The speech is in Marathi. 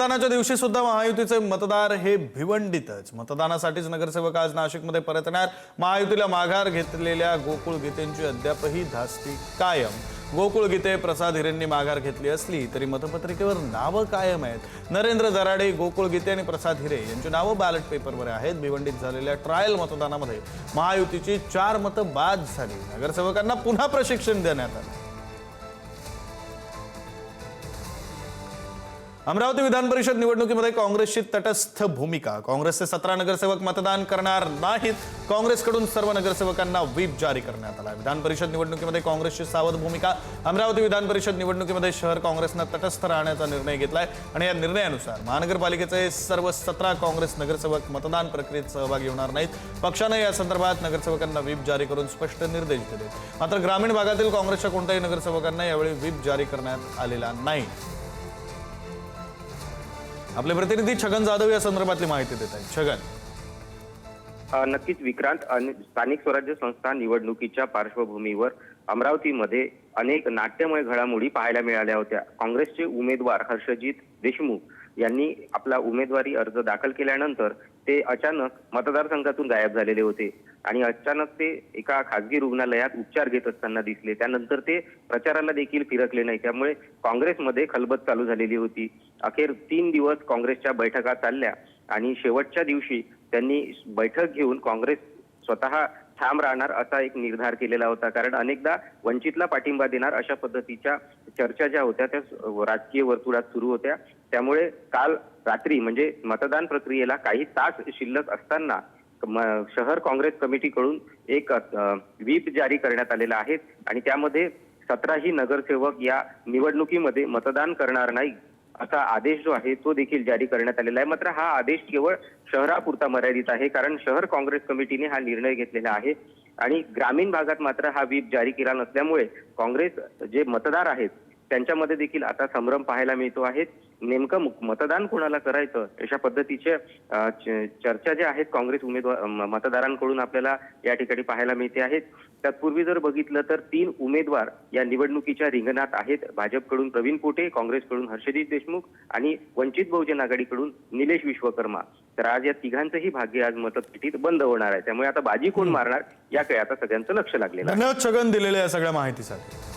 मतदानाच्या दिवशी सुद्धा महायुतीचे मतदार हे भिवंडीतच। मतदानासाठीच नगरसेवक आज नाशिकमध्ये परतणार। महायुतीला माघार घेतलेल्या गोकुळ गीतेंची अद्यापही धास्ती कायम। गोकुळ गीते प्रसाद हिरेंनी माघार घेतली असली तरी मतपत्रिकेवर नावं कायम आहेत। नरेंद्र दराडे, गोकुळ गीते आणि प्रसाद हिरे यांची नावं बॅलेट पेपरवर आहेत। भिवंडीत झालेल्या ट्रायल मतदानामध्ये महायुतीची 4 मतं बाद झाली। नगरसेवकांना पुन्हा प्रशिक्षण देण्यात आलं। अमरावती विधान परिषद निवडणुकीमध्ये काँग्रेसची तटस्थ भूमिका। काँग्रेसचे 17 नगरसेवक मतदान करणार नाहीत। काँग्रेसकडून सर्व नगरसेवकांना व्हीप जारी करण्यात आला। विधान परिषद निवडणुकीमध्ये काँग्रेसची सावध भूमिका। अमरावती विधान परिषद निवडणुकीमध्ये शहर काँग्रेसने तटस्थ राहण्याचा निर्णय घेतलाय आणि या निर्णयानुसार महानगरपालिकेचे सर्व 17 काँग्रेस नगरसेवक मतदान प्रक्रियेत सहभागी होणार नाहीत। पक्षाने या संदर्भात नगरसेवकांना व्हीप जारी करून स्पष्ट निर्देश दिले। मात्र ग्रामीण भागातील काँग्रेसच्या कोणत्याही नगरसेवकांना यावेळी व्हीप जारी करण्यात आलेला नाही। आपले प्रतिनिधी छगन जाधव या संदर्भातली माहिती देत आहेत। छगन, नक्कीच विक्रांत, स्थानिक स्वराज्य संस्था निवडणुकीच्या पार्श्वभूमीवर अमरावतीमध्ये अनेक नाट्यमय घडामोडी पाहायला मिळाल्या होत्या। काँग्रेसचे उमेदवार हर्षजित देशमुख यांनी आपला उमेदवारी अर्ज दाखल केल्यानंतर ते अचानक मतदारसंघातून गायब झालेले होते आणि अचानक ते एका खासगी रुग्णालयात उपचार घेत असताना दिसले। त्यानंतर ते प्रचाराला देखील फिरकले नाही। त्यामुळे काँग्रेसमध्ये खलबत चालू झालेली होती। अखेर 3 दिवस काँग्रेसच्या बैठका चालल्या आणि शेवटच्या दिवशी त्यांनी बैठक घेऊन काँग्रेस स्वतः ठाम राहणार असा एक निर्धार केलेला होता। कारण अनेकदा वंचितला पाठिंबा देणार अशा पद्धतीच्या चर्चा ज्या होत्या त्या राजकीय वर्तुळात सुरू होत्या। त्यामुळे काल रात्री म्हणजे मतदान प्रक्रियेला काही तास शिल्लक असताना शहर काँग्रेस कमिटीकडून एक व्हीप जारी करण्यात आलेला आहे आणि त्यामध्ये 17ही नगरसेवक या निवडणुकीमध्ये मतदान करणार नाही असा आदेश जो आहे तो देखील जारी करण्यात आलेला आहे। मात्र हा आदेश केवळ शहरापुरता मर्यादित आहे, कारण शहर काँग्रेस कमिटीने हा निर्णय घेतलेला आहे आणि ग्रामीण भागात मात्र हा व्हीप जारी केला नसल्यामुळे काँग्रेस जे मतदार आहेत त्यांच्यामध्ये देखील आता संभ्रम पाहायला मिळतो आहे। नेमकं मतदान कोणाला करायचं अशा पद्धतीच्या चर्चा ज्या आहेत काँग्रेस उमेदवार मतदारांकडून आपल्याला या ठिकाणी पाहायला मिळते आहेत। तत्पूर्वी जर बघितलं तर 3 उमेदवार या निवडणुकीच्या रिंगणात आहेत। भाजपकडून प्रवीण पोटे, काँग्रेसकडून हर्षजित देशमुख आणि वंचित बहुजन आघाडीकडून निलेश विश्वकर्मा। तर आज या तिघांचंही भाग्य आज मतपेटीत बंद होणार आहे। त्यामुळे आता बाजी कोण मारणार याकडे आता सगळ्यांचं लक्ष लागलेलं आहे। धन्यवाद छगन दिलेल्या या सगळ्या माहितीसाठी।